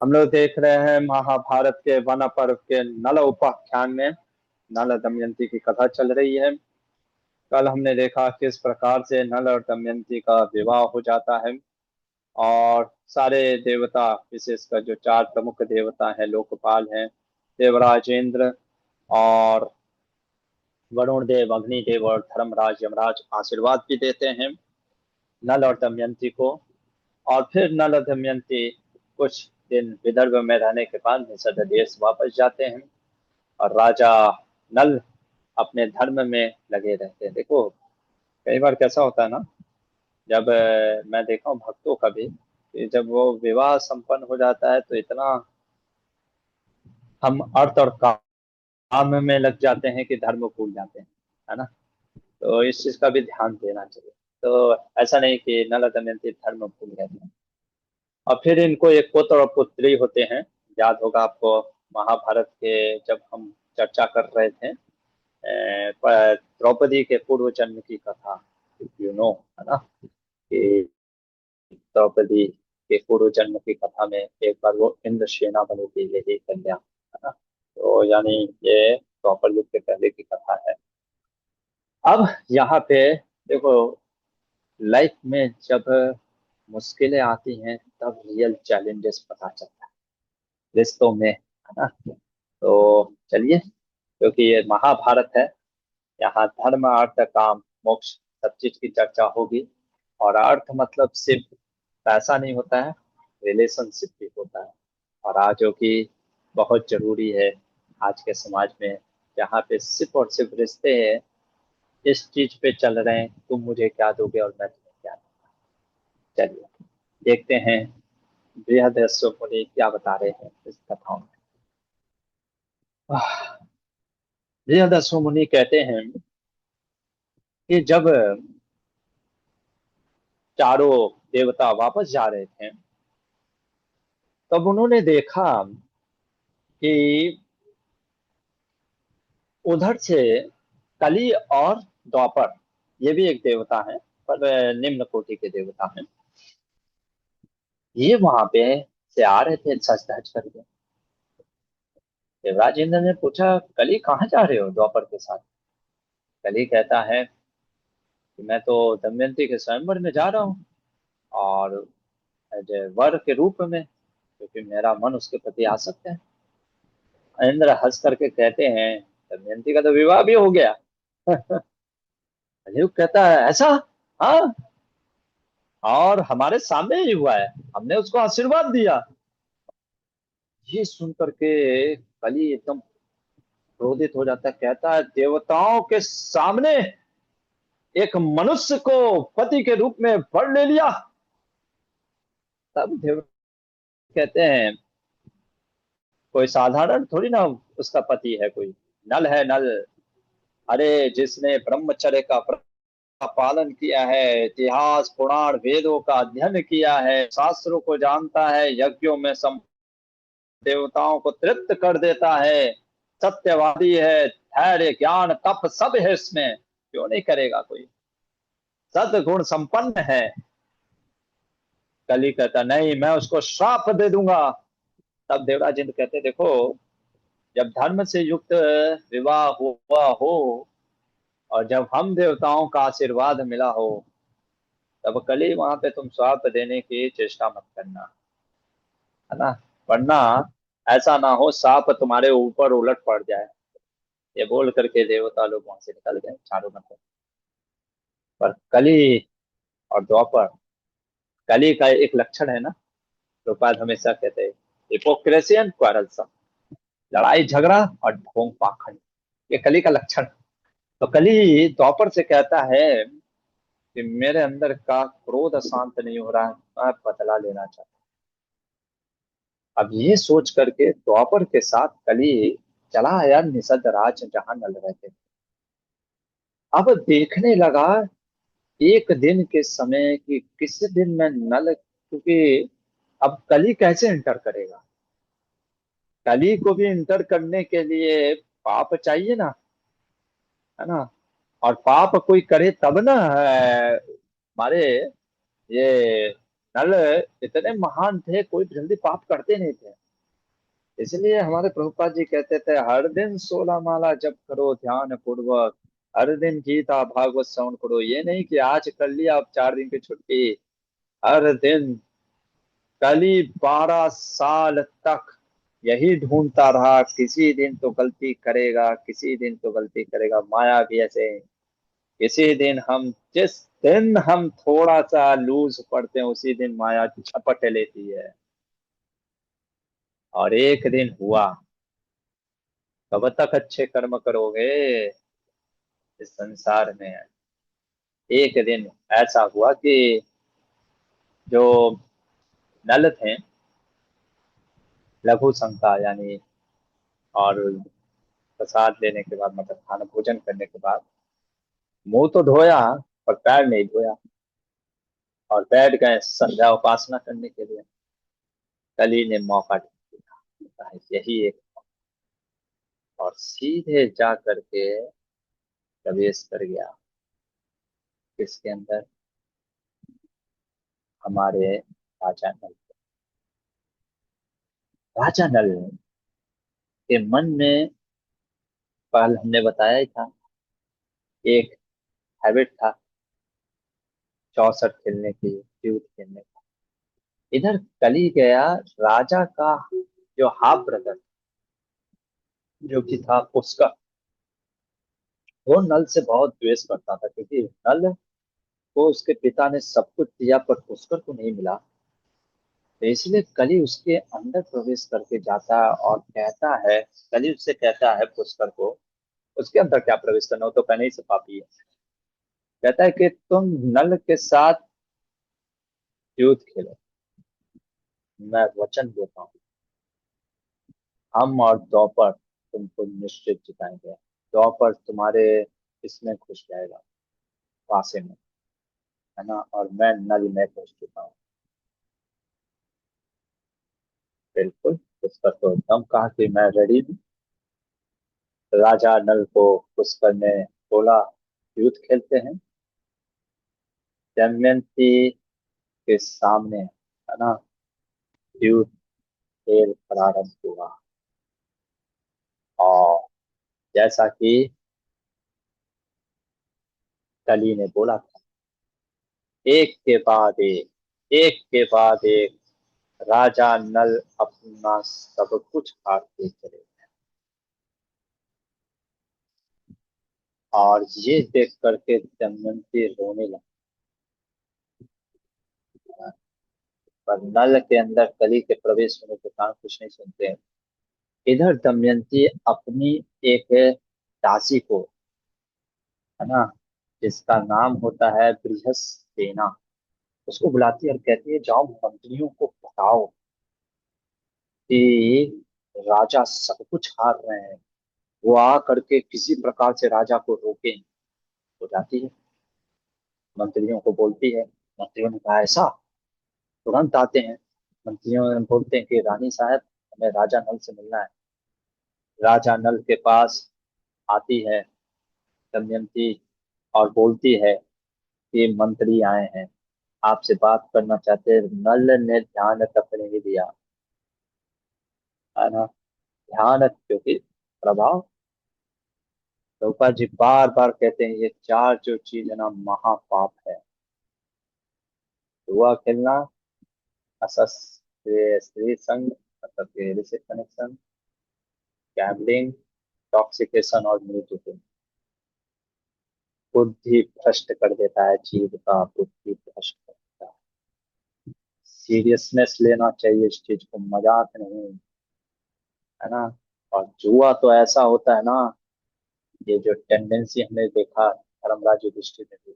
हम लोग देख रहे हैं महाभारत के वन पर्व के नल उपाख्यान में नल दमयंती की कथा चल रही है। कल हमने देखा किस प्रकार से नल और दमयंती का विवाह हो जाता है और सारे देवता, विशेषकर जो चार प्रमुख देवता हैं, लोकपाल हैं, देवराज इंद्र और वरुण देव, अग्निदेव और धर्मराज यमराज, आशीर्वाद भी देते हैं नल और दमयंती को। और फिर नल और दमयंती कुछ दिन विदर्भ में रहने के बाद निषद देश वापस जाते हैं और राजा नल अपने धर्म में लगे रहते हैं। देखो, कई बार कैसा होता है ना, जब मैं देखा हूँ भक्तों का भी कि जब वो विवाह संपन्न हो जाता है तो इतना हम अर्थ और काम में लग जाते हैं कि धर्म भूल जाते हैं, है ना। तो इस चीज का भी ध्यान देना चाहिए। तो ऐसा नहीं कि नल दमयंती धर्म भूल गए थे। और फिर इनको एक पुत्र और पुत्री होते हैं। याद होगा आपको, महाभारत के जब हम चर्चा कर रहे थे द्रौपदी के पूर्व जन्म की कथा, यू नो, है ना, कि द्रौपदी के पूर्व जन्म की कथा में एक बार वो इंद्र सेना बनी थी, यही कन्या, है ना। तो यानी ये द्वापर युग के पहले की कथा है। अब यहाँ पे देखो, लाइफ में जब मुश्किलें आती हैं तब रियल चैलेंजेस पता चलता है रिश्तों में, है ना। तो चलिए, क्योंकि ये महाभारत है, यहाँ धर्म अर्थ काम मोक्ष सब चीज की चर्चा होगी। और अर्थ मतलब सिर्फ पैसा नहीं होता है, रिलेशनशिप भी होता है। और आज जो कि बहुत जरूरी है आज के समाज में, जहाँ पे सिर्फ और सिर्फ रिश्ते हैं, इस चीज पे चल रहे हैं, तुम मुझे क्या दोगे और मैं तुम्हें क्या दूंगा। चलिए देखते हैं बृहदस्व मुनि क्या बता रहे हैं इस कथाओं में। आह, बृहदस्व मुनि कहते हैं कि जब चारों देवता वापस जा रहे थे तब उन्होंने देखा कि उधर से कली और द्वापर, ये भी एक देवता है पर निम्न कोटि के देवता हैं, ये वहां पे से आ रहे थे सच धज करके। देवराज इंद्र ने पूछा, कली कहाँ जा रहे हो द्वापर के साथ। कली कहता है कि मैं तो दमयंती के स्वयंवर में जा रहा हूँ, और एज ए वर के रूप में, क्योंकि मेरा मन उसके प्रति आसक्त है। इंद्र हंस करके कहते हैं, दमयंती का तो विवाह भी हो गया। कलयुग कहता है, ऐसा? हाँ, और हमारे सामने ही हुआ है, हमने उसको आशीर्वाद दिया। ये सुन करके कली एकदम क्रोधित हो जाता है, कहता है, देवताओं के सामने एक मनुष्य को पति के रूप में वर ले लिया। तब देव कहते हैं, कोई साधारण थोड़ी ना उसका पति है, कोई नल है, नल। अरे जिसने ब्रह्मचर्य का पालन किया है, इतिहास पुराण वेदों का अध्ययन किया है, शास्त्रों को जानता है, यज्ञों में सम देवताओं को तृप्त कर देता है, सत्यवादी है, धैर्य ज्ञान तप सब है इसमें, क्यों नहीं करेगा कोई, सद्गुण संपन्न है। कली कहता, नहीं, मैं उसको श्राप दे दूंगा। तब देवराज इंद्र कहते, देखो, जब धर्म से युक्त विवाह हुआ हो और जब हम देवताओं का आशीर्वाद मिला हो, तब कली वहां पे तुम श्राप देने की चेष्टा मत करना, है ना। वरना ऐसा ना हो सांप तुम्हारे ऊपर उलट पड़ जाए। ये बोल करके देवता लोग वहां से निकल गए चारों मतलब। पर कली और द्वापर, कली का एक लक्षण है ना, लोपाल हमेशा कहते हैं, हिपोक्रेसी एंड क्वारलसम, लड़ाई झगड़ा और ढोंग पाखंड, ये कली का लक्षण। तो कली द्वापर से कहता है कि मेरे अंदर का क्रोध शांत नहीं हो रहा है, मैं बदला लेना चाहता हूं। अब ये सोच करके द्वापर के साथ कली चला आया निषद राज जहां नल रहते थे। अब देखने लगा एक दिन के समय कि किस दिन में नल, क्योंकि अब कली कैसे इंटर करेगा, कली को भी इंटर करने के लिए पाप चाहिए ना, है ना। और पाप कोई करे तब ना है, हमारे ये नल इतने महान थे, कोई जल्दी पाप करते नहीं थे। इसलिए हमारे प्रभुपाद जी कहते थे हर दिन 16 माला जप करो ध्यान पूर्वक, हर दिन गीता भागवत श्रवण करो। ये नहीं कि आज कर लिया अब 4 दिन की छुट्टी, हर दिन। कली 12 साल तक यही ढूंढता रहा, किसी दिन तो गलती करेगा, किसी दिन तो गलती करेगा। माया भी ऐसे ही। किसी दिन हम जिस दिन हम थोड़ा सा लूज पड़ते हैं, उसी दिन माया झपट लेती है। और एक दिन हुआ, कब तक अच्छे कर्म करोगे इस संसार में। एक दिन ऐसा हुआ कि जो नल थे, लघु शंका यानी, और प्रसाद लेने के बाद, मतलब खाना भोजन करने के बाद मुंह तो धोया पर पैर नहीं धोया, और बैठ गए संध्या उपासना करने के लिए। कली ने मौका देखा, यही एक, और सीधे जा करके प्रवेश कर गया इसके अंदर, हमारे राजा नल। राजा नल के मन में, कल हमने बताया ही था, एक हैबिट था, चौसठ खेलने की, फ्लूट खेलने का। इधर कली गया, राजा का जो हाफ ब्रदर, जो कि था पुष्कर, वो नल से बहुत द्वेष करता था, क्योंकि नल को उसके पिता ने सब कुछ दिया पर पुष्कर को नहीं मिला। तो इसलिए कली उसके अंदर प्रवेश करके जाता है और कहता है, कली उससे कहता है पुष्कर को, उसके अंदर क्या प्रवेश करना, हो तो पहले ही से पापी है। कहता है कि तुम नल के साथ युद्ध खेलो, मैं वचन देता हूँ, हम और द्वापर तुमको निश्चित जिताएंगे। द्वापर तुम्हारे इसमें घुस जाएगा, पासे में, है ना, और मैं नल में घुस चुका हूँ। बिल्कुल, पुष्कर तो एकदम कहा कि मैं रेडी हूँ। राजा नल को पुष्कर ने बोला, युद्ध खेलते हैं। दमयंती के सामने, है ना, युद्ध खेल प्रारंभ हुआ। और जैसा कि कली ने बोला था, एक के बाद एक के बाद एक राजा नल अपना सब कुछ हारते चले। और ये देख करके दमयंती रोने लगा। पर नल के अंदर कली के प्रवेश होने के कारण कुछ नहीं सुनते हैं। इधर दमयंती अपनी एक दासी को, है ना, जिसका नाम होता है बृहस्पति, उसको बुलाती है और कहती है जाओ मंत्रियों को बताओ कि राजा सब कुछ हार रहे हैं, वो आ करके किसी प्रकार से राजा को रोके। तो जाती है, मंत्रियों को बोलती है। मंत्रियों ने कहा ऐसा, तुरंत आते हैं। मंत्रियों ने बोलते हैं कि रानी साहब, हमें राजा नल से मिलना है। राजा नल के पास आती है दमयंती और बोलती है कि मंत्री आए हैं, आपसे बात करना चाहते हैं। नल ने ध्यान तक नहीं दिया, है ना, ध्यान, क्योंकि प्रभाव, प्रभुपाद जी बार बार कहते हैं ये चार जो चीज है ना, महापाप है। जुआ खेलना, स्त्री संग, मतलब कि illicit कनेक्शन, गैम्बलिंग, टॉक्सिकेशन और म्यूजिक, बुद्धि भ्रष्ट कर देता है, जीव का बुद्धि भ्रष्ट कर देता है। सीरियसनेस लेना चाहिए इस चीज को, मजाक नहीं, है ना। और जुआ तो ऐसा होता है ना, ये जो टेंडेंसी हमने देखा धर्मराज युधिष्ठिर में भी,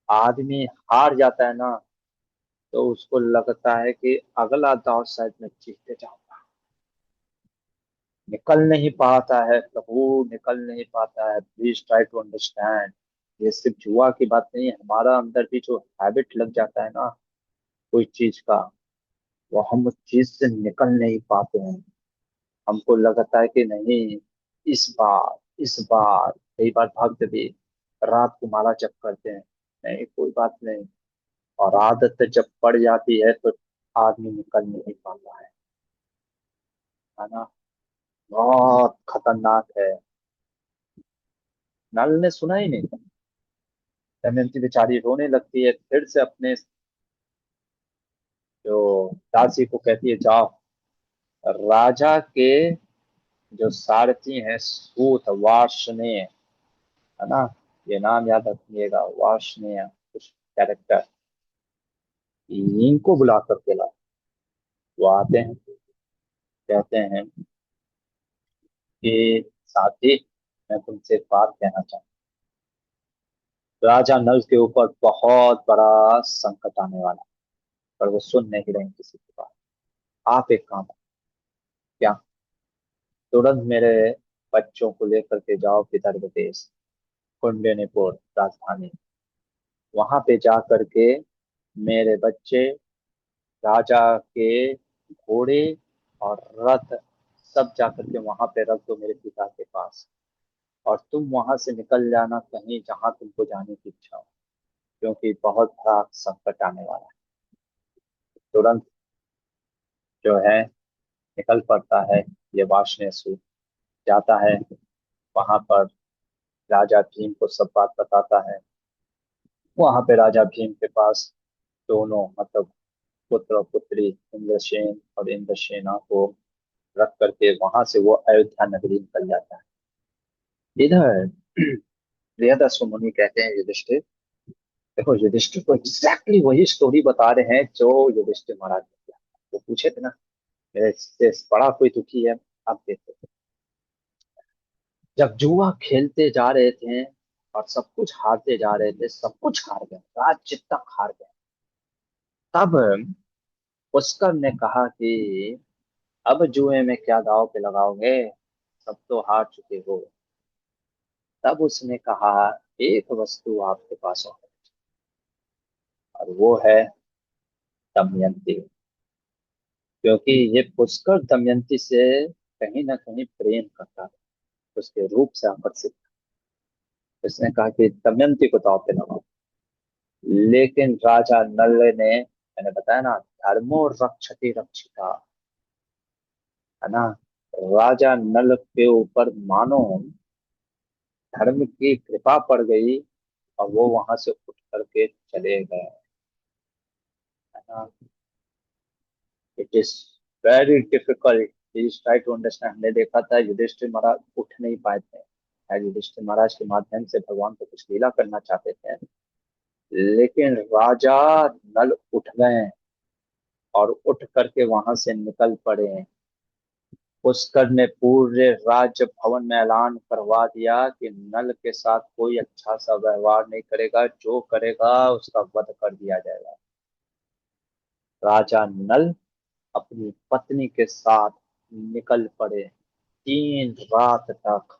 आदमी हार जाता है ना, तो उसको लगता है कि अगला दांव शायद मैं जीतते जाऊंगा। निकल नहीं पाता है प्रभु, निकल नहीं पाता है। प्लीज ट्राई टू अंडरस्टैंड, ये सिर्फ जुआ की बात नहीं है, हमारा अंदर भी जो हैबिट लग जाता है ना कोई चीज का, वो हम उस चीज से निकल नहीं पाते हैं। हमको लगता है कि नहीं, इस बार कई बार भक्त भी रात को माला जप करते हैं, नहीं कोई बात नहीं, और आदत जब पड़ जाती है तो आदमी निकल नहीं पाता है ना। बहुत खतरनाक है। नल ने सुना ही नहीं। दमयंती बेचारी रोने लगती है, फिर से अपने जो दासी को कहती है, जाओ राजा के जो सारथी हैं सूत वार्ष्णेय, है ना, ये नाम याद रखिएगा, वार्ष्णेय कुछ कैरेक्टर, इनको बुला करके लाओ। वो आते हैं, कहते हैं कि साथी, मैं तुमसे एक बात कहना चाहता हूँ। राजा नल के ऊपर बहुत बड़ा संकट आने वाला है, पर वो सुन नहीं रहे किसी की बात। आप एक काम, क्या, तुरंत मेरे बच्चों को लेकर के जाओ विदर्भ देश, कुंडनीपुर राजधानी, वहां पे जा करके मेरे बच्चे, राजा के घोड़े और रथ सब जा करके वहां पे रख दो मेरे पिता के पास। और तुम वहां से निकल जाना कहीं जहां तुमको जाने की इच्छा हो, क्योंकि बहुत बड़ा संकट आने वाला है। तुरंत जो है निकल पड़ता है ये वासनेसु, जाता है वहां पर, राजा भीम को सब बात बताता है। वहां पे राजा भीम के पास दोनों मतलब पुत्र और पुत्री इंद्रसेन और इंद्रसेना को रख करके वहां से वो अयोध्या नगरी निकल जाता है। इधर प्रियदर्शी मुनि कहते हैं युधिष्ठिर, देखो युधिष्ठिर को एग्जैक्टली वही स्टोरी बता रहे हैं जो युधिष्ठिर महाराज ने किया। वो पूछे थे ना, मेरे से बड़ा कोई दुखी है। आप देखो, जब जुआ खेलते जा रहे थे और सब कुछ हारते जा रहे थे, सब कुछ हार गए, राज्य तक हार गए, तब पुष्कर ने कहा कि अब जुए में क्या दांव पे लगाओगे, सब तो हार चुके हो। तब उसने कहा, एक वस्तु आपके पास है, और वो है दमयंती। क्योंकि ये पुष्कर दमयंती से कहीं ना कहीं प्रेम करता था, उसके रूप से आकर्षित था। उसने कहा कि दमयंती को दांव पे लगाओ। लेकिन राजा नल ने, मैंने बताया ना, धर्मो रक्षति रक्षिता, है ना, राजा नल के ऊपर मानो धर्म की कृपा पड़ गई, और वो वहां से उठ करके चले गए, है ना। It is very difficult, please try to understand. हमने देखा था युधिष्ठिर महाराज उठ नहीं पाए थे, शायद युधिष्ठिर महाराज के माध्यम से भगवान को कुछ लीला करना चाहते थे, लेकिन राजा नल उठ गए और उठ करके वहां से निकल पड़े। पुष्कर ने पूरे राज्य भवन में ऐलान करवा दिया कि नल के साथ कोई अच्छा सा व्यवहार नहीं करेगा, जो करेगा उसका वध कर दिया जाएगा। राजा नल अपनी पत्नी के साथ निकल पड़े, 3 रात तक,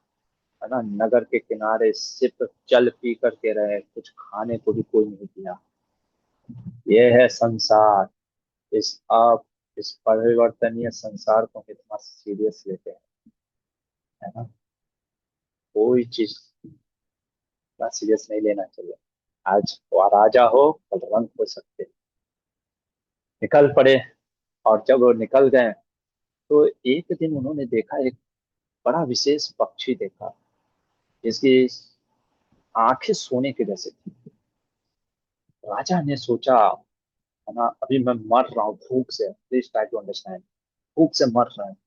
है ना, नगर के किनारे सिर्फ जल पी करके रहे, कुछ खाने को भी कोई नहीं दिया। ये है संसार। इस आप इस परिवर्तनीय संसार को कितना सीरियस लेते हैं, है ना। कोई चीज इतना सीरियस नहीं लेना चाहिए। आज वो राजा हो कल रंक हो सकते हैं। निकल पड़े, और जब वो निकल गए तो एक दिन उन्होंने देखा, एक बड़ा विशेष पक्षी देखा, जिसकी आंखें सोने के जैसे थी। राजा ने सोचा, है ना, अभी मैं मर रहा हूँ भूख से, प्लीज ट्राई टू अंडरस्टैंड, भूख से मर रहे हैं,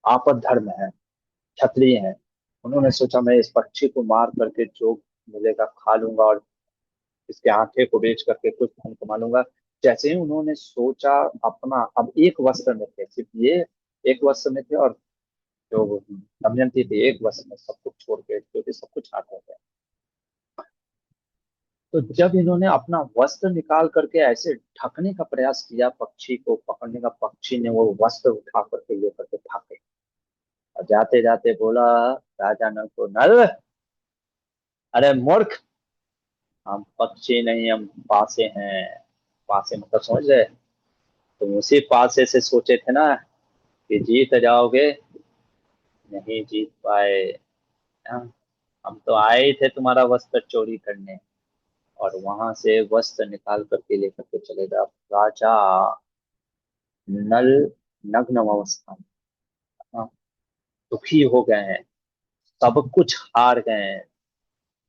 आपद धर्म है, क्षत्रिय है। उन्होंने सोचा मैं इस पक्षी को मार करके जो मिलेगा खा लूंगा, और इसके आंखें को बेच करके कुछ धन कमा लूंगा। जैसे ही उन्होंने सोचा, अपना, अब एक वस्त्र में थे, सिर्फ ये एक वस्त्र में थे, और जो दमयंती थी एक वस्त्र में, सब कुछ छोड़ के, क्योंकि सब कुछ हाथ में थे। तो जब इन्होंने अपना वस्त्र निकाल करके ऐसे ढकने का प्रयास किया पक्षी को पकड़ने का, पक्षी ने वो वस्त्र उठा करके लेकर के भाग गई। और जाते जाते बोला राजा नल को, नल, अरे मूर्ख, हम पक्षी नहीं, हम पासे हैं। पासे मतलब समझ रहे, तुम उसी पासे से सोचे थे ना कि जीत जाओगे, नहीं जीत पाए। हाँ, हम तो आए ही थे तुम्हारा वस्त्र चोरी करने, और वहां से वस्त्र निकाल करके लेकर के चले गए। अब राजा नल नग्न अवस्था में, हाँ, दुखी हो गए हैं, सब कुछ हार गए हैं,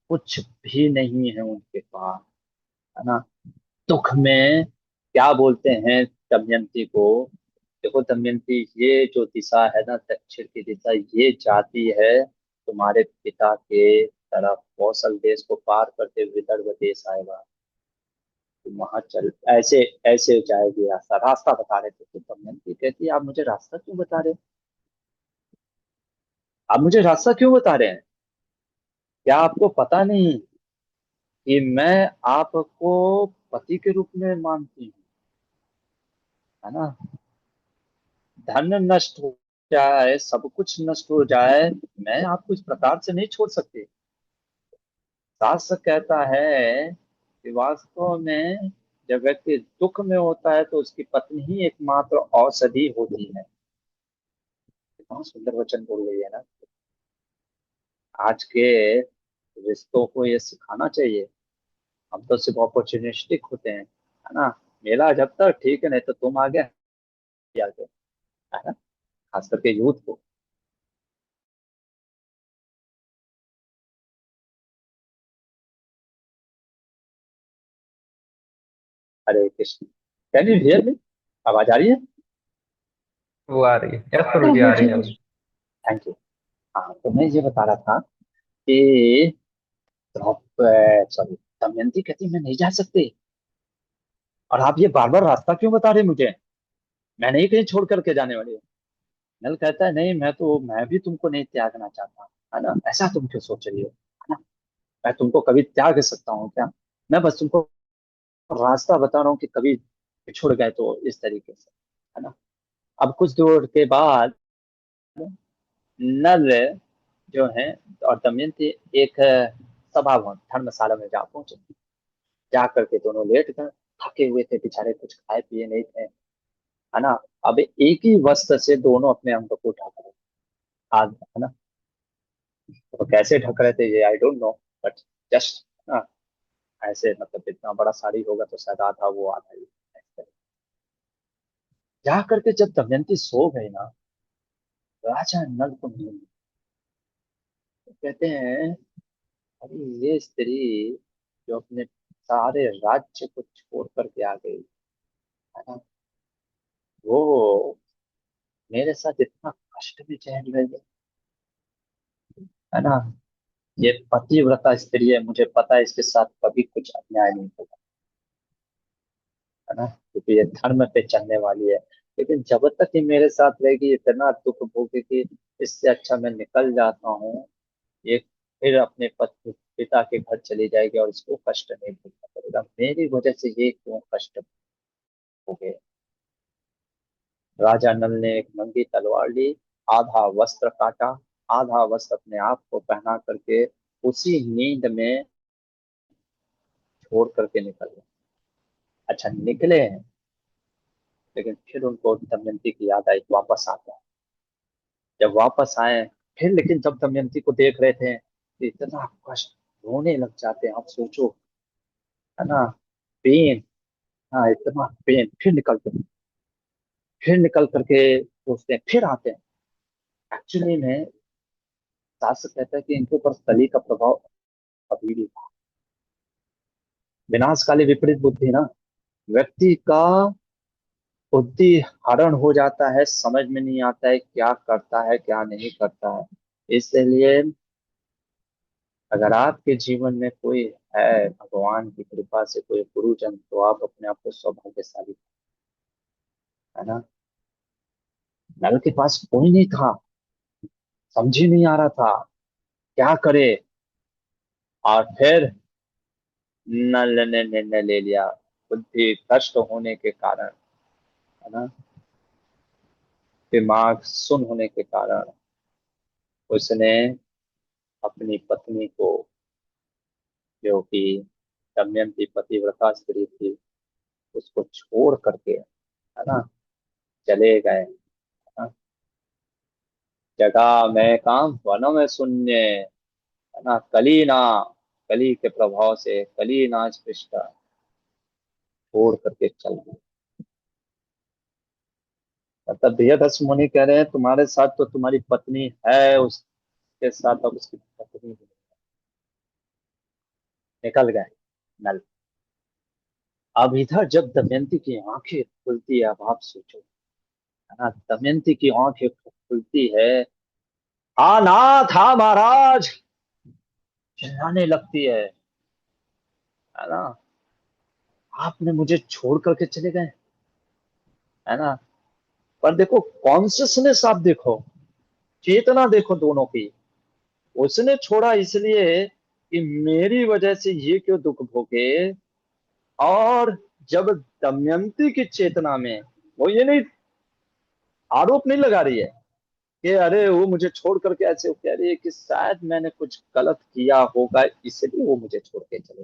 कुछ भी नहीं है उनके पास, है ना। दुख में क्या बोलते हैं दमयंती को, देखो दमयंती, ये जो दिशा है ना, दक्षिण की दिशा, ये जाती है तुम्हारे पिता के तरफ, कौशल देश को पार करते हुए विदर्भ देश आएगा, तुम वहां चल, ऐसे ऐसे जाएगी रास्ता, रास्ता बता रहे थे। तो दमयंती कहती है आप मुझे रास्ता क्यों बता रहे हैं, आप मुझे रास्ता क्यों बता रहे हैं, क्या आपको पता नहीं कि मैं आपको पति के रूप में मानती हूँ, है ना। धन नष्ट हो जाए, सब कुछ नष्ट हो जाए, मैं आपको इस प्रकार से नहीं छोड़ सकती। शास्त्र कहता है कि वास्तव में जब व्यक्ति दुख में होता है तो उसकी पत्नी ही एकमात्र औषधि होती है। कितना सुंदर वचन बोल रही है ना। आज के रिश्तों को ये सिखाना चाहिए। हम तो सिर्फ अपॉर्चुनिस्टिक होते हैं, है ना। मेरा जब तक ठीक है, नहीं तो तुम आगे आगे, है ना, खास करके यूथ को। Hare Krishna. Can you hear me? आवाज आ रही है? वो आ रही है, यस गुरु जी, आ रही है अभी। Thank you. हाँ, तो मैं ये बता रहा था कि सॉरी, दमयंती कहती मैं नहीं जा सकती, और आप ये बार बार रास्ता क्यों बता रहे मुझे, मैं नहीं कहीं छोड़ करके जाने वाली हूँ। नल कहता है नहीं, मैं भी तुमको नहीं त्यागना चाहता, है ना, ऐसा तुम क्यों सोच रही हो, है ना। मैं तुमको कभी त्याग सकता हूँ क्या, मैं बस तुमको रास्ता बता रहा हूँ कि कभी छोड़ गए तो इस तरीके से, है ना। अब कुछ दूर के बाद नल जो है और दमयंती एक सभा भवन धर्मशाला में जा पहुंचे। जा करके दोनों लेट गए, थके हुए थे बेचारे, कुछ खाए पिए नहीं थे, है ना। अब एक ही वस्त्र से दोनों अपने अंग को ढक रहे, आग, है ना। तो कैसे ढक रहे थे ये I don't know, but just ऐसे, मतलब इतना बड़ा साड़ी होगा तो शायद आधा वो आधा ही ऐसे। जा करके जब दमयंती सो गई ना, राजा नल को नींद, तो कहते हैं अरे ये स्त्री जो अपने सारे राज्य को छोड़ करके आ गई, है ना, वो मेरे साथ इतना कष्ट भी झेल रही है ना। ये पतिव्रता स्त्री है, मुझे पता है इसके साथ कभी कुछ अन्याय नहीं होगा, है ना, क्योंकि ये धर्म पे चलने वाली है। लेकिन जब तक ये मेरे साथ रहेगी इतना दुख भोगेगी, इससे अच्छा मैं निकल जाता हूँ। ये फिर अपने पति पिता के घर चली जाएगी और इसको कष्ट नहीं भोगना पड़ेगा, मेरी वजह से ये क्यों कष्ट भोगे। राजा नल ने एक नंगी तलवार ली, आधा वस्त्र काटा, आधा वस्त्र अपने आप को पहना करके उसी नींद में छोड़ करके निकल गए। अच्छा निकले हैं, लेकिन फिर उनको दमयंती की याद आई, वापस आते हैं। जब वापस आए, फिर लेकिन जब दमयंती को देख रहे थे तो इतना कष्ट, रोने लग जाते हैं, आप सोचो, है ना, पेन, हाँ इतना पेन, फिर निकल करके सोचते हैं, फिर आते हैं। एक्चुअली में शास्त्र कहता है कि इनके ऊपर कली का प्रभाव अभी भी था। विनाशकाली विपरीत बुद्धि ना, व्यक्ति का बुद्धि हरण हो जाता है, समझ में नहीं आता है क्या करता है क्या नहीं करता है। इसलिए अगर आपके जीवन में कोई है, भगवान की कृपा से कोई गुरुजन, तो आप अपने आप को सौभाग्यशाली, है ना। नल के पास कोई नहीं था, समझ ही नहीं आ रहा था क्या करे, और फिर नल ने निर्णय ले लिया, बुद्धि भ्रष्ट होने के कारण, है ना, दिमाग सुन होने के कारण, उसने अपनी पत्नी को, जो कि दमयंती पतिव्रता स्त्री थी, उसको छोड़ करके, है ना, चले गए, है ना। जगह में काम वन में शून्य, है ना, कलीना, कली के प्रभाव से कली नाच पृष्ठा छोड़ करके चल गए। मतलब प्रियदर्श मुनि कह रहे हैं तुम्हारे साथ तो तुम्हारी पत्नी है, उसके साथ अब उसकी पत्नी भी निकल गए नल। अब इधर जब दमयंती की आंखें खुलती है, अब आप सोचो, है ना, दमयंती की आंखें खुलती है, अनाथ था महाराज, चिल्लाने लगती है ना, आपने मुझे छोड़ करके चले गए, है ना। पर देखो कॉन्सियसनेस, आप देखो, चेतना देखो दोनों की। उसने छोड़ा इसलिए कि मेरी वजह से ये क्यों दुख भोगे, और जब दमयंती की चेतना में वो ये नहीं, आरोप नहीं लगा रही है कि अरे वो मुझे छोड़ करके ऐसे, वो कह रही है कि शायद मैंने कुछ गलत किया होगा इसलिए वो मुझे छोड़ के चले,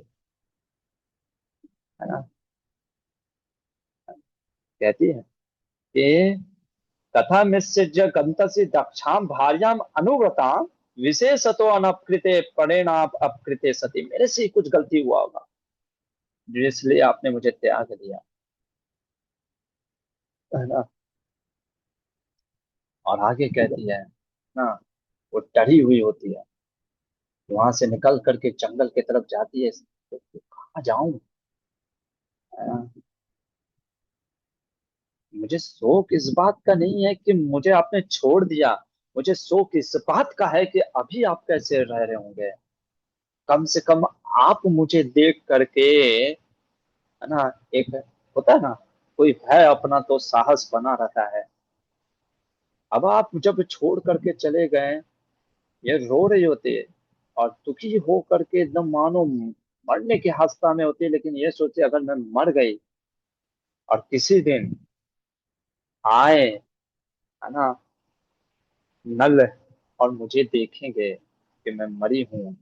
है ना। कहती है कि कथा मिश्य गंतसि दक्षाम भार्याम अनुव्रताम विशेषतो अनपकृते परिणाम अपकृते सती, मेरे से ही कुछ गलती हुआ होगा जो इसलिए आपने मुझे त्याग दिया, है ना। और आगे कहती है ना, वो डरी हुई होती है, वहां से निकल करके जंगल की तरफ जाती है, तो कहाँ जाऊं, है ना? मुझे शोक इस बात का नहीं है कि मुझे आपने छोड़ दिया, मुझे शोक इस बात का है कि अभी आप कैसे रह रहे होंगे। कम से कम आप मुझे देख करके, है ना, एक होता है ना, कोई है अपना तो साहस बना रहता है। अब आप जब छोड़ करके चले गए, ये रो रही होती है और दुखी हो करके एकदम मानो मरने की हालत में होती है, लेकिन ये सोचे अगर मैं मर गई और किसी दिन आए, है ना, नल, और मुझे देखेंगे कि मैं मरी हूँ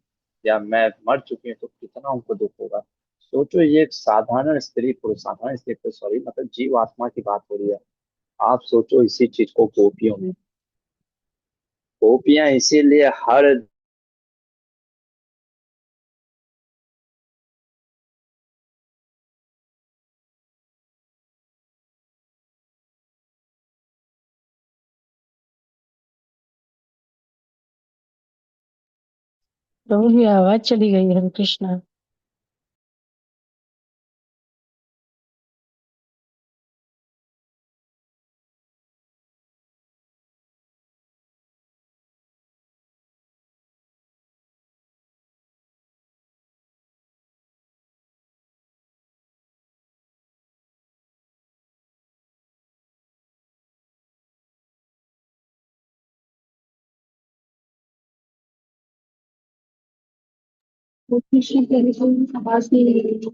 या मैं मर चुकी हूँ, तो कितना उनको दुख होगा। सोचो, ये एक साधारण स्त्री पुरुष, सॉरी, मतलब जीव आत्मा की बात हो रही है। आप सोचो इसी चीज को गोपियों में, गोपियां इसीलिए हर, प्रभु की आवाज चली गई। हरे कृष्णा। कृष्ण तेरी कोई आवाज नहीं आ रही।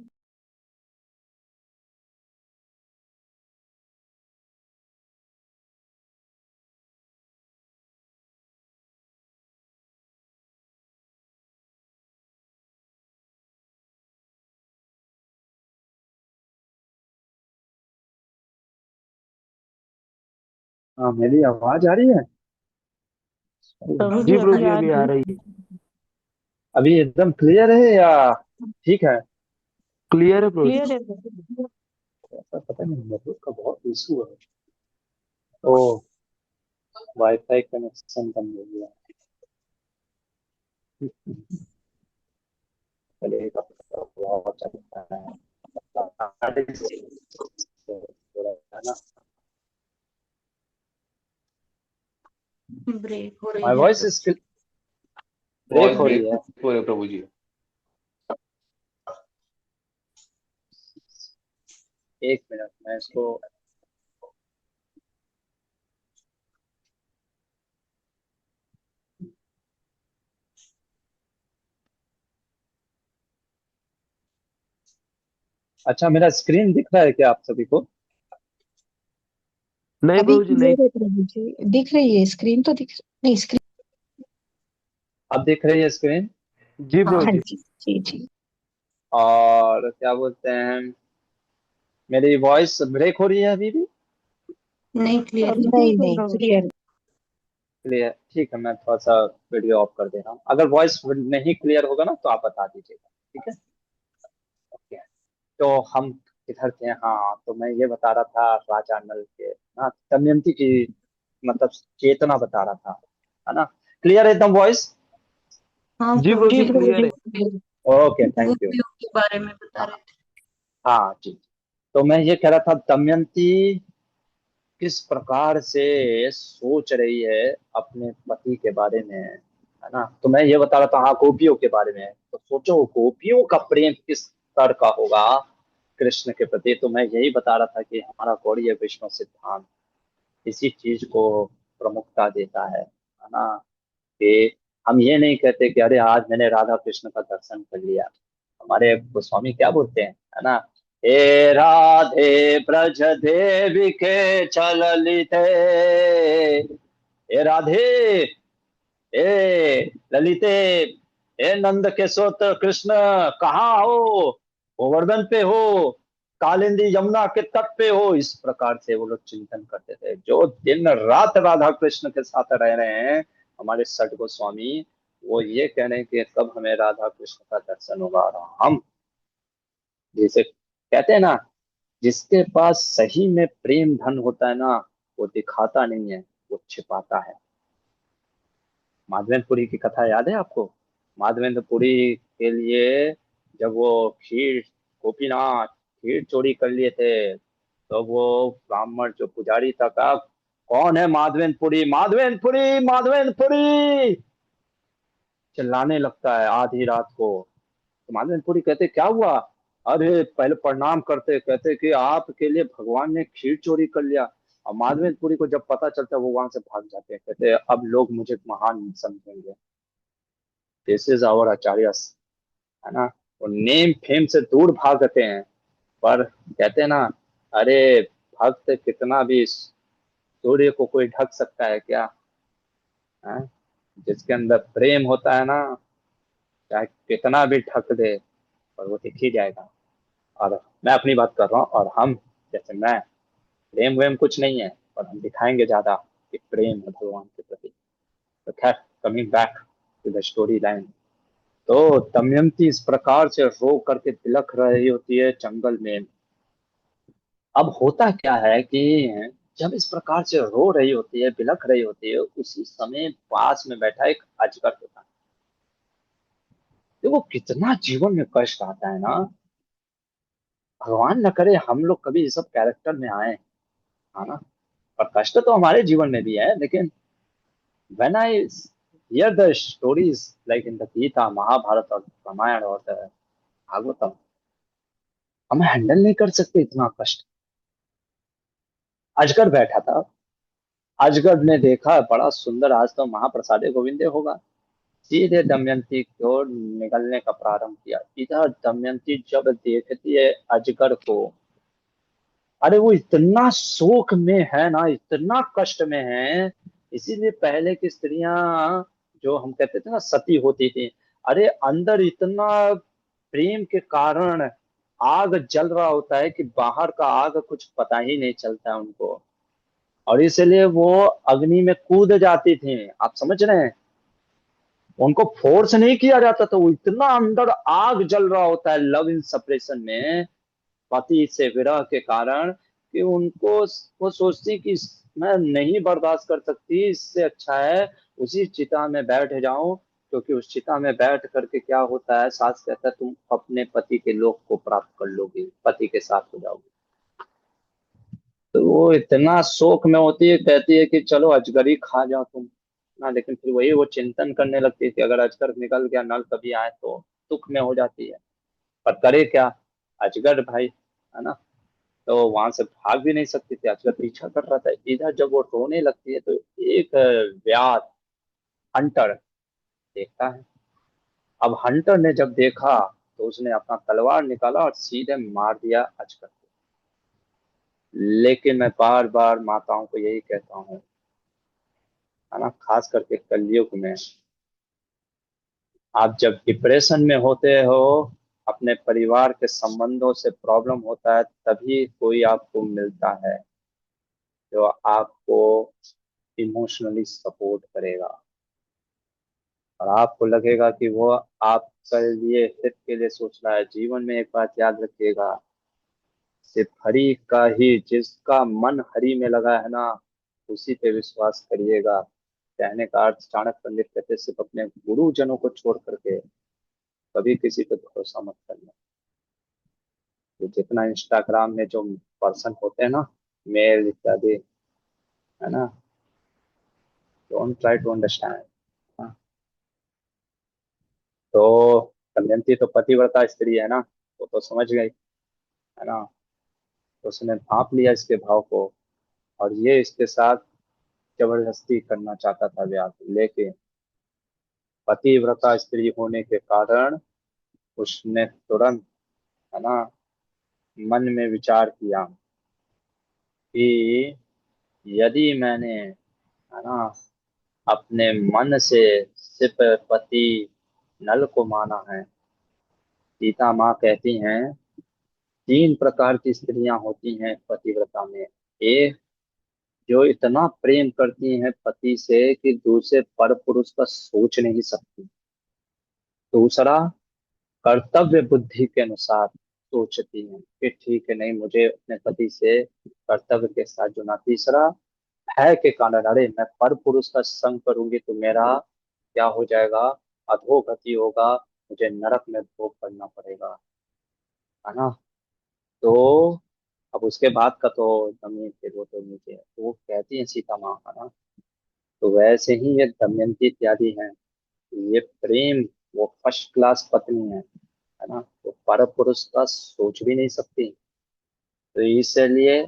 हाँ, मेरी आवाज आ रही है। प्रभु जी जी प्रभु अभी जी आ अभी आ रही रही है। है। अभी एकदम क्लियर है या ठीक है? क्लियर है प्रभु जी। क्लियर है प्रभु। ऐसा पता नहीं, नेटवर्क का बहुत इशू है, तो वाईफाई कनेक्शन बंद हो गया। चलेगा, बहुत चलता है, है ना। ब्रेक हो माय रही है वॉइस प्रभु इज जी। ब्रेक वॉइस हो रही ब्रेक है। हो रही है प्रभु जी। एक मिनट, मैं इसको, अच्छा, मेरा स्क्रीन दिख रहा है क्या आप सभी को? नहीं अभी प्रभु जी नहीं। क्लियर है प्रभु जी, दिख रही है स्क्रीन तो दिख नहीं स्क्रीन। अब दिख रही है स्क्रीन? जी हाँ प्रभु हाँ जी। जी जी जी। और क्या बोलते हैं, मेरी वॉइस ब्रेक हो रही है अभी भी? नहीं क्लियर नहीं नहीं क्लियर। क्लियर, ठीक है, मैं थोड़ा सा वीडियो ऑफ कर दे रहा हूँ, अगर वॉइस नहीं क्लियर होगा ना तो आप बता दीजिएगा, ठीक है। ओके, तो हम किधर थे? हाँ, तो मैं ये बता रहा था राजा नल के, हाँ, दमयंती की मतलब चेतना बता रहा था, है ना। क्लियर है एकदम वॉइस? हाँ जी ब्रो जी जी, क्लियर है। Okay, thank you. गोपियों के बारे में बता रहे थे। हाँ जी, तो मैं ये कह रहा था दमयंती किस प्रकार से सोच रही है अपने पति के बारे में, है ना। तो मैं ये बता रहा था, हाँ, गोपियों के बारे में, तो सोचो गोपियों का प्रेम किस स्तर का होगा कृष्ण के प्रति। तो मैं यही बता रहा था कि हमारा गौड़ीय वैष्णव सिद्धांत इसी चीज को प्रमुखता देता है ना, कि हम ये नहीं कहते कि अरे आज मैंने राधा कृष्ण का दर्शन कर लिया। हमारे गोस्वामी क्या बोलते हैं, है ना, हे राधे ब्रज देवी के चललिते, हे राधे, हे ललिते, हे नंद के सोत्र कृष्ण, कहाँ हो? गोवर्धन पे हो? कालिंदी यमुना के तट पे हो? इस प्रकार से वो लोग चिंतन करते थे, जो दिन रात राधा कृष्ण के साथ रह रहे हैं हमारे सठ गोस्वामी, वो ये कह रहे हैं कि कब हमें राधा कृष्ण का दर्शन होगा। और हम जैसे कहते हैं ना, जिसके पास सही में प्रेम धन होता है ना, वो दिखाता नहीं है, वो छिपाता है। माधवेंद्रपुरी की कथा याद है आपको? माधवेंद्रपुरी के लिए जब वो खीर, गोपीनाथ खीर चोरी कर लिए थे, तो वो ब्राह्मण जो पुजारी था कहा, कौन है माधवेंद्रपुरी, माधवेंद्रपुरी, माधवेंद्रपुरी, चिल्लाने लगता है आधी रात को। तो माधवेंद्रपुरी कहते क्या हुआ? अरे पहले प्रणाम करते, कहते कि आपके लिए भगवान ने खीर चोरी कर लिया। और माधवेंद्रपुरी को जब पता चलता है वो वहां से भाग जाते हैं, कहते अब लोग मुझे महान समझेंगे, दिस इज आवर आचार्य, है ना। वो नेम फेम से दूर भागते हैं, पर कहते हैं ना, अरे भक्त कितना भी, सूर्य को कोई ढक सकता है क्या? है? जिसके अंदर प्रेम होता है ना, चाहे कितना भी ढक दे, पर वो दिख ही जाएगा। और मैं अपनी बात कर रहा हूँ, और हम जैसे मैं, प्रेम वेम कुछ नहीं है, पर हम दिखाएंगे ज्यादा कि प्रेम है भगवान के प्रति। तो खैर, coming back to the story line, तो दमयंती इस प्रकार से रो करके बिलख रही होती है जंगल में। अब होता क्या है कि जब इस प्रकार से रो रही होती है, बिलख रही होती है, उसी समय पास में बैठा एक अजगर होता है। देखो कितना जीवन में कष्ट आता है ना, भगवान न करे हम लोग कभी इस सब कैरेक्टर में आए, है ना। और कष्ट तो हमारे जीवन में भी है, लेकिन when I hear the stories like in the Gita, Mahabharat और रामायण और भागवतम, हम हैंडल नहीं कर सकते इतना कष्ट। अजगर बैठा था, अजगर ने देखा बड़ा सुंदर, आज तो महाप्रसादे गोविंदे होगा, सीधे दमयंती की ओर निकलने का प्रारंभ किया। इधर दमयंती जब देखती है अजगर को, अरे वो इतना शोक में है ना, इतना कष्ट में है। इसीलिए पहले की स्त्रियां, जो हम कहते थे ना सती होती थी, अरे अंदर इतना प्रेम के कारण आग जल रहा होता है कि बाहर का आग कुछ पता ही नहीं चलता है उनको, और इसलिए वो अग्नि में कूद जाती थी। आप समझ रहे हैं, उनको फोर्स नहीं किया जाता था, वो इतना अंदर आग जल रहा होता है लव इन सेपरेशन में, पति से विरह के कारण, कि उनको, वो सोचती कि मैं नहीं बर्दाश्त कर सकती, इससे अच्छा है उसी चिता में बैठ जाऊं, क्योंकि उस चिता में बैठ करके क्या होता है, सास कहता है तुम अपने पति के लोक को प्राप्त कर लोगे, पति के साथ हो जाओगे। तो वो इतना शोक में होती है, कहती है कि चलो अजगर ही खा जाओ तुम ना, लेकिन फिर वही वो चिंतन करने लगती है कि अगर अजगर निकल गया, नल कभी आए, तो दुख में हो जाती है। पर करे क्या, अजगर भाई, है ना। तो वहां से भाग भी नहीं सकती थी, अजगर पीछा कर रहा था। इधर जब वो रोने लगती है तो एक व्याध, हंटर देखता है। अब हंटर ने जब देखा, तो उसने अपना तलवार निकाला और सीधे मार दिया अजगर को। लेकिन मैं बार बार माताओं को यही कहता हूँ, है ना, खास करके कलयुग में, आप जब डिप्रेशन में होते हो, अपने परिवार के संबंधों से प्रॉब्लम होता है, तभी कोई आपको मिलता है जो आपको इमोशनली सपोर्ट करेगा, और आपको लगेगा कि वो आपके लिए, हित के लिए सोच रहा है। जीवन में एक बात याद रखिएगा, सिर्फ हरि का ही, जिसका मन हरि में लगा है ना, उसी पे विश्वास करिएगा। कहने का अर्थ, चाणक्य पंडित कहते हैं, सिर्फ अपने गुरुजनों को छोड़ करके कभी किसी पे भरोसा मत करना। तो जितना इंस्टाग्राम में जो पर्सन होते हैं ना, मेल इत्यादि, है ना, डोंट ट्राई टू अंडरस्टैंड। तो दमयंती तो पतिव्रता स्त्री है ना, वो तो समझ गई, है ना। तो उसने भांप लिया इसके भाव को, और ये इसके साथ जबरदस्ती करना चाहता था ब्याह को, लेकिन पतिव्रता स्त्री होने के कारण उसने तुरंत, है ना, मन में विचार किया कि यदि मैंने, है ना, अपने मन से सिर्फ पति नल को माना है। सीता माँ कहती हैं, तीन प्रकार की स्त्रियां होती हैं पतिव्रता में। एक, जो इतना प्रेम करती हैं पति से कि दूसरे पर पुरुष का सोच नहीं सकती। दूसरा, कर्तव्य बुद्धि के अनुसार सोचती हैं कि ठीक है, नहीं, मुझे अपने पति से कर्तव्य के साथ जुड़ना। तीसरा, भय के कारण, अरे मैं पर पुरुष का संग करूंगी तो मेरा क्या हो जाएगा, अधोगति होगा, मुझे नरक में भोग करना पड़ेगा, है ना। तो अब उसके बाद का तो जमीन फिर वो तो नीचे है, तो वो कहती है सीता माँ, है ना। तो वैसे ही ये दमयंती इत्यादि हैं, ये प्रेम, वो फर्स्ट क्लास पत्नी है ना, वो पर पुरुष का सोच भी नहीं सकती। तो इसलिए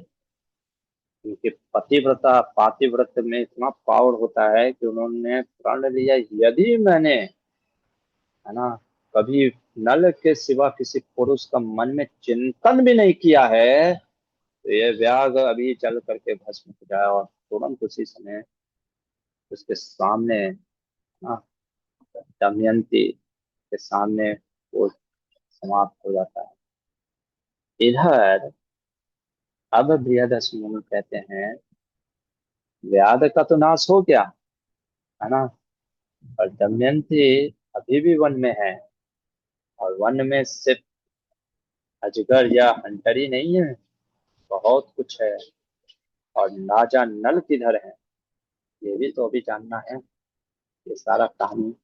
उनके पतिव्रता पातिव्रत में इतना पावर होता है कि उन्होंने प्रण लिया, यदि मैंने, है ना, कभी नल के सिवा किसी पुरुष का मन में चिंतन भी नहीं किया है, तो ये व्याग अभी चल करके भस्म हो जाए, और तुरंत उसी समय उसके सामने, हाँ, दमयंती के सामने वो समाप्त हो जाता है। इधर अब बृहदस्मुनि कहते हैं, व्याध का तो नाश हो गया, है ना, और दमयंती अभी भी वन में है, और वन में सिर्फ अजगर या हंटरी नहीं है, बहुत कुछ है। और राजा नल किधर है, ये भी तो अभी जानना है। ये सारा कहानी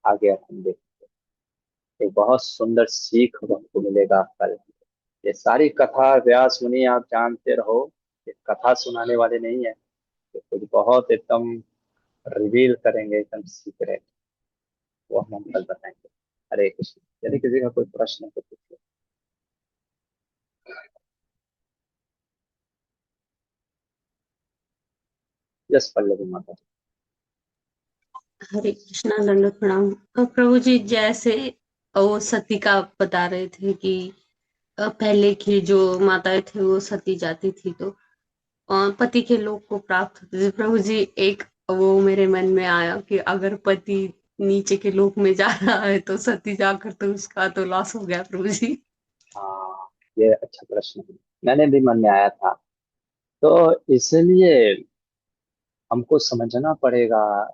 आगे अपन देखेंगे। एक बहुत सुंदर सीख हमको मिलेगा कल। ये सारी कथा व्यास मुनि आप जानते रहो, ये कथा सुनाने वाले नहीं है, ये कुछ बहुत एकदम रिवील करेंगे, एकदम सीक्रेट, वो हम कल बताएंगे। हरे कृष्ण। यदि किसी का कोई प्रश्न है तो पूछिए। यस पल्लवी माता जी। हरे कृष्णा, दंडवत प्रणाम। प्रभु जी, जैसे वो सती का बता रहे थे कि पहले की जो माताएं थी वो सती जाती थी तो पति के लोक को प्राप्त होते थे। प्रभु जी, एक वो मेरे मन में आया कि अगर पति नीचे के लोक में जा रहा है तो सती जाकर तो उसका तो लॉस हो गया प्रभु जी। हाँ, ये अच्छा प्रश्न है, मैंने भी मन में आया था। तो इसलिए हमको समझना पड़ेगा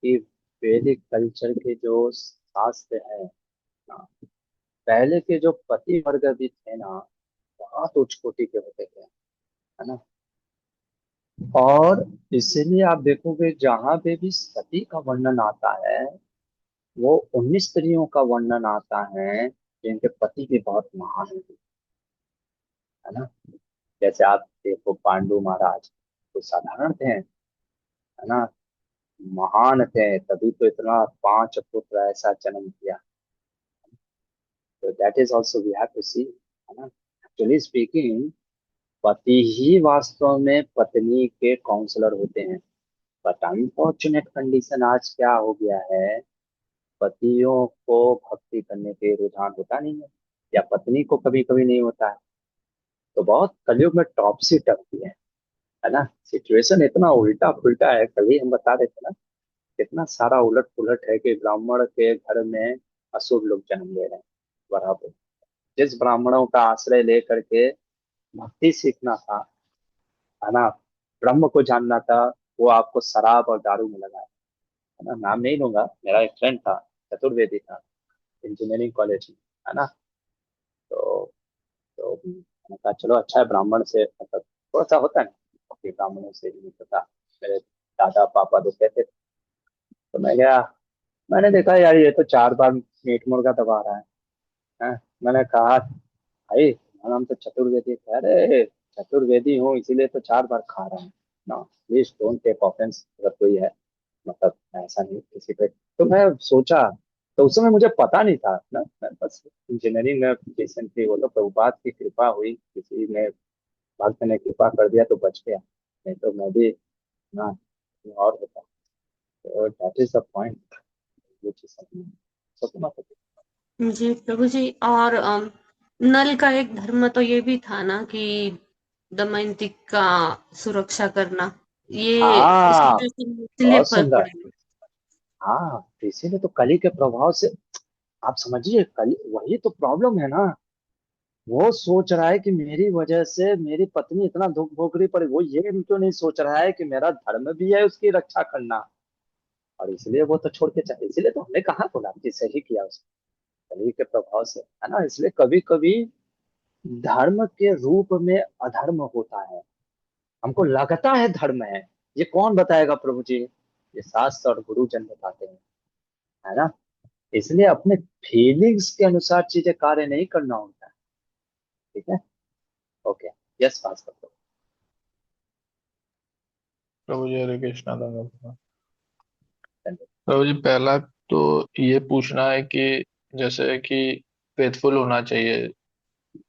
कि वैदिक कल्चर के जो शास्त्र है ना, पहले के जो पति वर्ग भी थे ना, बहुत उच्च कोटि के होते थे, है ना। और इसीलिए आप देखोगे जहां पे भी सती का वर्णन आता है, वो 19 स्त्रियों का वर्णन आता है जिनके पति भी बहुत महान थे, है ना। जैसे आप देखो पांडु महाराज, तो साधारण थे, है ना, महान थे, तभी तो इतना 5 पुत्र ऐसा जन्म दिया। तो that is also we have to see, है ना। एक्चुअली स्पीकिंग, पति ही वास्तव में पत्नी के काउंसलर होते हैं। बट अनफॉर्चुनेट कंडीशन आज क्या हो गया है, पतियों को भक्ति करने के रुझान होता नहीं है, या पत्नी को कभी कभी नहीं होता है। तो बहुत कलयुग में टॉपसी टपती है ना। सिचुएशन इतना उल्टा फुल्टा है, कल ही हम बता रहे थे ना, कितना सारा उलट पुलट है कि ब्राह्मण के घर में असुर लोग जन्म ले रहे हैं बराबर। जिस ब्राह्मणों का आश्रय लेकर के भक्ति सीखना था, है ना, ब्रह्म को जानना था, वो आपको शराब और दारू में लगाए, है ना। नाम नहीं लूंगा, मेरा एक फ्रेंड था, चतुर्वेदी था, इंजीनियरिंग कॉलेज में, है ना। तो मैंने कहा चलो अच्छा है, ब्राह्मण से मतलब थोड़ा सा होता है ना कि ब्राह्मणों से नहीं पता। मेरे दादा पापा तो कहते थे। तो मैं गया, मैंने देखा यार ये तो 4 बार मीट मुर्गा दबा रहा है। मैंने कहा भाई तुम्हारा नाम तो चतुर्वेदी, कह रहे चतुर्वेदी हूँ इसीलिए तो 4 बार खा रहा हूँ ना। प्लीज डोंट टेक ऑफेंस अगर कोई है, मतलब ऐसा नहीं किसी पे। तो मैं सोचा, तो उस समय मुझे पता नहीं था ना, मैं बस इंजीनियरिंग में रिसेंटली, वो तो प्रभुपाद की कृपा हुई, किसी ने भक्त ने कृपा कर दिया तो बच गया, नहीं तो मैं भी ना कहीं और होता। तो दैट इज द पॉइंट, ये चीज समझना समझना पड़ेगा। जी प्रभु जी। और नल का एक धर्म तो ये भी था ना कि दमयंती का सुरक्षा करना, ये हाँ, सिचुएशन इसलिए बहुत फर्क सुंदर। पड़ेगा। हाँ, तो इसीलिए तो कली के प्रभाव से, आप समझिए कली, वही तो प्रॉब्लम है ना। वो सोच रहा है कि मेरी वजह से मेरी पत्नी इतना दुख भोग रही, पर वो ये क्यों नहीं सोच रहा है कि मेरा धर्म भी है उसकी रक्षा करना। और इसलिए वो तो छोड़ के चले, इसलिए तो हमने कहा बोला कि सही किया उसने, कली के प्रभाव से, है ना। इसलिए कभी कभी धर्म के रूप में अधर्म होता है, हमको लगता है धर्म है। ये कौन बताएगा प्रभु जी? ये शास्त्र और गुरुजन बताते हैं, है ना। इसलिए अपने फीलिंग्स के अनुसार चीजें कार्य नहीं करना होता है। ठीक है, ओके, यस पास कर दो। प्रभु जी हरे कृष्णा दंडवत। प्रभु जी पहला तो ये पूछना है कि जैसे कि फेथफुल होना चाहिए,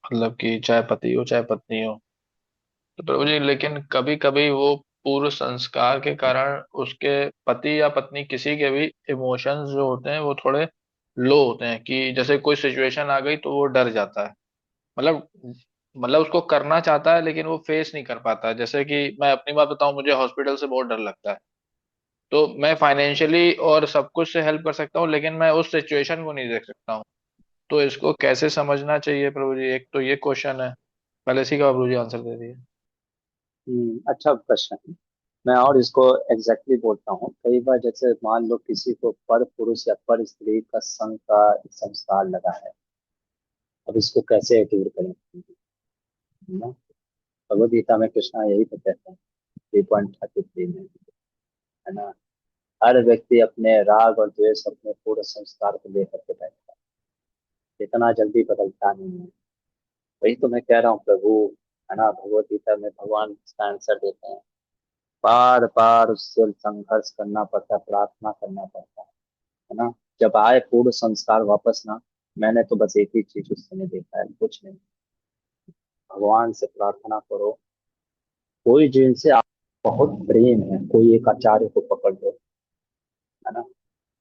मतलब कि चाहे पति हो चाहे पत्नी हो। तो प्रभु जी लेकिन कभी कभी वो पूर्व संस्कार के कारण उसके पति या पत्नी किसी के भी इमोशंस जो होते हैं वो थोड़े लो होते हैं, कि जैसे कोई सिचुएशन आ गई तो वो डर जाता है। मतलब उसको करना चाहता है लेकिन वो फेस नहीं कर पाता है। जैसे कि मैं अपनी बात बताऊं, मुझे हॉस्पिटल से बहुत डर लगता है। तो मैं फाइनेंशियली और सब कुछ से हेल्प कर सकता हूँ लेकिन मैं उस सिचुएशन को नहीं देख सकता हूँ। तो इसको कैसे समझना चाहिए प्रभु जी? एक तो ये क्वेश्चन है, पहले इसी का प्रभु जी आंसर दे दिए। अच्छा प्रश्न है। मैं और इसको एग्जैक्टली बोलता हूँ, कई बार जैसे मान लो किसी को पर पुरुष या पर स्त्री का संग का संस्कार लगा है, अब इसको कैसे दूर करें, है ना। भगवद गीता में कृष्णा यही तो कहते हैं 3.33 में, है ना। हर व्यक्ति अपने राग और द्वेष, अपने पूर्व संस्कार को लेकर के बैठता है, इतना जल्दी बदलता नहीं है। वही तो मैं कह रहा हूँ प्रभु, है ना। भगवद गीता में भगवान इसका आंसर देते हैं, बार बार उससे संघर्ष करना पड़ता है, प्रार्थना करना पड़ता है ना। जब आए पूर्व संस्कार वापस ना, मैंने तो बस एक ही चीज उस समय देखा है, कुछ नहीं, भगवान से प्रार्थना करो। कोई जिनसे आप बहुत प्रेम है, कोई एक आचार्य को पकड़ लो, है ना।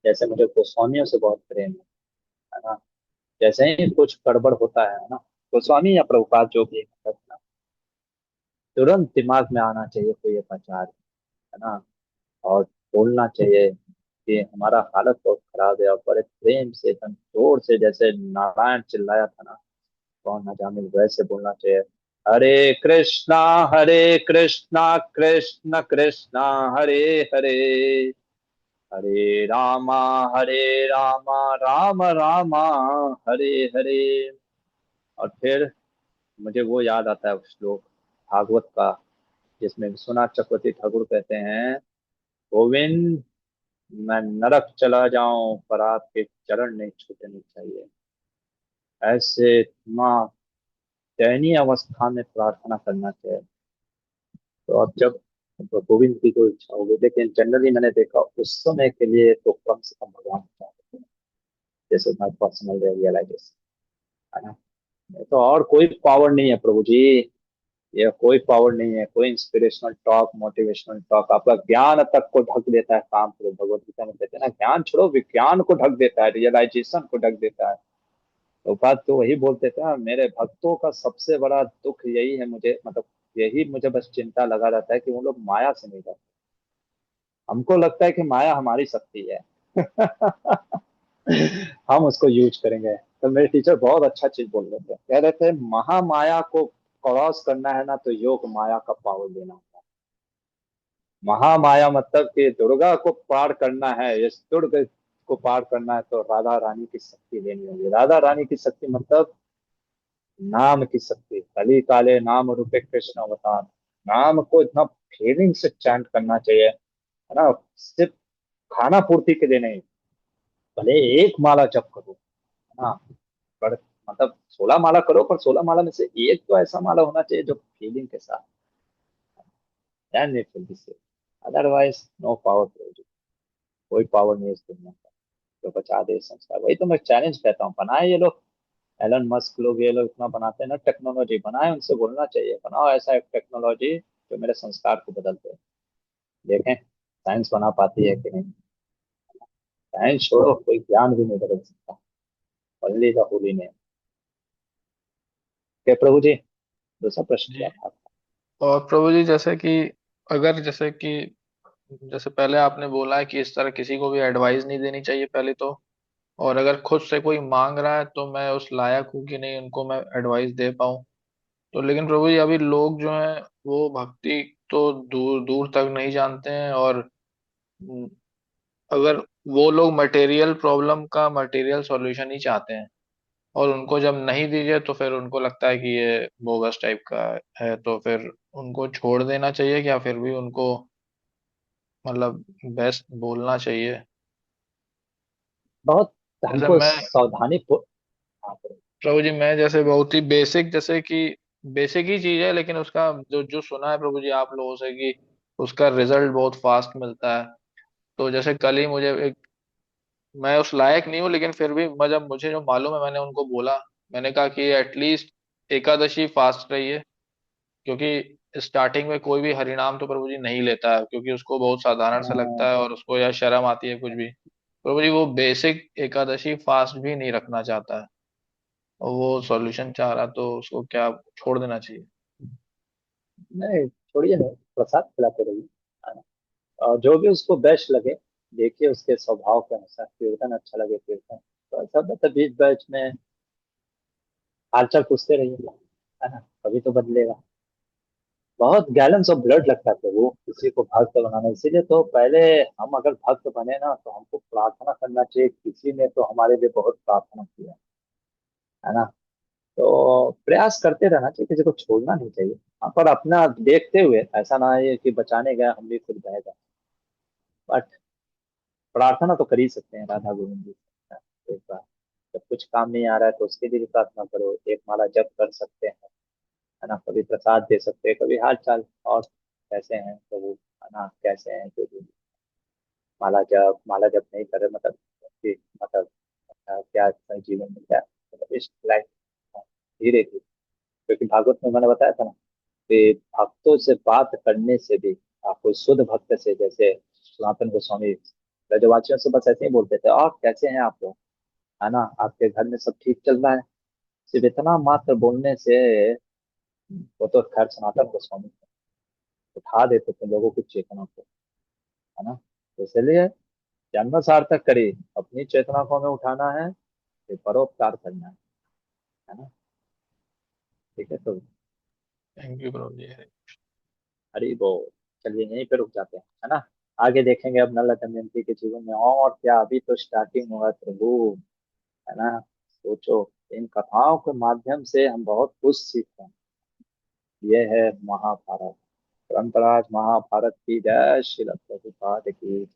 जैसे मुझे गोस्वामियों से बहुत प्रेम है ना। जैसे ही कुछ गड़बड़ होता है ना, गोस्वामी या प्रभुपाद जो भी है ना, तुरंत दिमाग में आना चाहिए कोई एक आचार्य, है ना। और बोलना चाहिए कि हमारा हालत बहुत खराब है, और बड़े प्रेम से एकदम जोर से, जैसे नारायण चिल्लाया था ना, कौन ना जाने, वैसे बोलना चाहिए, हरे कृष्णा कृष्ण कृष्णा हरे हरे, हरे रामा राम रामा हरे हरे। और फिर मुझे वो याद आता है श्लोक भागवत का, जिसमें विश्वनाथ चक्रवर्ती ठाकुर कहते हैं, गोविंद मैं नरक चला जाऊं पर आपके चरण नहीं छूटने चाहिए। ऐसे माँ दयनीय अवस्था में प्रार्थना करना चाहिए। तो अब जब गोविंद की कोई इच्छा होगी, लेकिन जनरली मैंने देखा उस समय के लिए तो कम से कम भगवान चाहते हैं, जैसे माई पर्सनल रियलाइजेशन, है ना। नहीं तो और कोई पावर नहीं है प्रभु जी, ये कोई पावर नहीं है, कोई इंस्पिरेशनल टॉक मोटिवेशनल टॉक आपका ज्ञान तक को ढक देता है, काम करो, भगवत गीता में कहते हैं ना, ज्ञान छोड़ो विज्ञान को ढक देता है, रियलाइजेशन को ढक देता है। तो बात तो वही बोलते थे ना, मेरे भक्तों का सबसे बड़ा दुख यही है, मुझे मतलब यही मुझे बस चिंता लगा रहता है कि वो लोग माया से नहीं डरते। हमको लगता है कि माया हमारी शक्ति है। हम उसको यूज करेंगे। तो मेरे टीचर बहुत अच्छा चीज बोल रहे थे, कह रहे थे महामाया को क्रॉस करना है ना, तो योग माया का पावर लेना होगा। महामाया मतलब कि दुर्गा को पार करना है, इस दुर्ग को पार करना है तो राधा रानी की शक्ति लेनी होगी। राधा रानी की शक्ति मतलब नाम की शक्ति। कली काले नाम रूपे कृष्ण अवतार। नाम को इतना फीलिंग से चैंट करना चाहिए, है ना। सिर्फ खाना पूर्ति के लिए नहीं, भले एक माला जप करो, है ना। पर मतलब 16 माला करो, पर 16 माला में से एक तो ऐसा माला होना चाहिए जो फीलिंग के साथ, ध्यान नहीं फील से। Otherwise no power. कोई पावर नहीं है इस दुनिया का जो बचा दे संसार। वही तो मैं चैलेंज कहता हूँ, बनाए ये लोग, एलन मस्क लोग, ये लोग इतना बनाते हैं ना टेक्नोलॉजी, बनाए, उनसे बोलना चाहिए बनाओ ऐसा एक टेक्नोलॉजी जो मेरे संस्कार को बदल दे। देखें साइंस बना पाती है कि नहीं। साइंस छोड़ो, कोई ज्ञान भी नहीं बदल सकता। Only the holy name. के प्रभु जी, दूसरा प्रश्न क्या जी। था? और प्रभु जी जैसे कि अगर जैसे कि जैसे पहले आपने बोला है कि इस तरह किसी को भी एडवाइस नहीं देनी चाहिए पहले तो, और अगर खुद से कोई मांग रहा है तो मैं उस लायक हूँ कि नहीं उनको मैं एडवाइस दे पाऊँ। तो लेकिन प्रभु जी अभी लोग जो हैं वो भक्ति तो दूर दूर तक नहीं जानते हैं, और हम्म, अगर वो लोग मटेरियल प्रॉब्लम का मटेरियल सॉल्यूशन ही चाहते हैं, और उनको जब नहीं दीजिए तो फिर उनको लगता है कि ये बोगस टाइप का है, तो फिर उनको छोड़ देना चाहिए क्या फिर भी उनको मतलब बेस्ट बोलना चाहिए? बहुत जैसे हमको मैं सावधानी हाँ, प्रभु जी मैं जैसे बहुत ही बेसिक जैसे कि बेसिक ही चीज है, लेकिन उसका जो जो सुना है प्रभु जी आप लोगों से कि उसका रिजल्ट बहुत फास्ट मिलता है। तो जैसे कल ही मुझे एक, मैं उस लायक नहीं हूँ लेकिन फिर भी मैं जब मुझे जो मालूम है मैंने उनको बोला, मैंने कहा कि एटलीस्ट एकादशी फास्ट रहिए, क्योंकि स्टार्टिंग में कोई भी हरिनाम तो प्रभु जी नहीं लेता है क्योंकि उसको बहुत साधारण सा लगता है और उसको या शर्म आती है कुछ भी। प्रभु जी वो बेसिक एकादशी फास्ट भी नहीं रखना चाहता है, और वो सॉल्यूशन चाह रहा, तो उसको क्या छोड़ देना चाहिए? नहीं छोड़िए नहीं, प्रसाद खिलाते रहिए, है ना। और जो भी उसको बेस्ट लगे, देखिए उसके स्वभाव के अनुसार, कीर्तन अच्छा लगे कीर्तन, तो ऐसा मतलब बीच बैच में हालचाल पूछते रहिए, है ना, कभी तो बदलेगा। बहुत गैलेंस ऑफ ब्लड लगता है वो किसी को भक्त बनाना। इसीलिए तो पहले हम अगर भक्त बने ना तो हमको प्रार्थना करना चाहिए, किसी ने तो हमारे लिए बहुत प्रार्थना किया, है ना। तो प्रयास करते रहना चाहिए, किसी को छोड़ना नहीं चाहिए। हाँ, पर अपना देखते हुए, ऐसा ना है कि बचाने गए हम भी खुद बह गए। बट प्रार्थना तो कर ही सकते हैं राधा गोविंद जी से। एक बार जब कुछ काम नहीं आ रहा है तो उसके लिए भी प्रार्थना करो, एक माला जप कर सकते हैं, है ना। कभी प्रसाद दे सकते हैं, कभी हाल चाल और कैसे हैं प्रभु, है ना, कैसे हैं जो भी। माला जप नहीं करे मतलब कि मतलब क्या अपने जीवन में क्या मतलब इस लाइफ धीरे धीरे। क्योंकि भागवत में मैंने बताया था ना कि भक्तों से बात करने से भी, कोई शुद्ध भक्त से, जैसे सनातन गोस्वामी ब्रजवासियों से बस ऐसे ही बोलते थे, और कैसे हैं आप लोग, है ना, आपके घर में सब ठीक चल रहा है। सिर्फ इतना मात्र बोलने से वो तो खैर सनातन गोस्वामी उठा देते थे लोगों की चेतना को, है ना। तो इसलिए जन्म सार्थक करी, अपनी चेतना को हमें उठाना है, फिर परोपकार करना है ना। ठीक है तो थैंक यू प्रभु जी। हरि बोल। चलिए यहीं पे रुक जाते हैं, है ना। आगे देखेंगे अब नल दमयंती के जीवन में और क्या, अभी तो स्टार्टिंग हुआ है प्रभु, है ना। सोचो, इन कथाओं के माध्यम से हम बहुत कुछ सीखते हैं। ये है महाभारत। परंपराज महाभारत की जय, श्री प्रभुपाद की जय।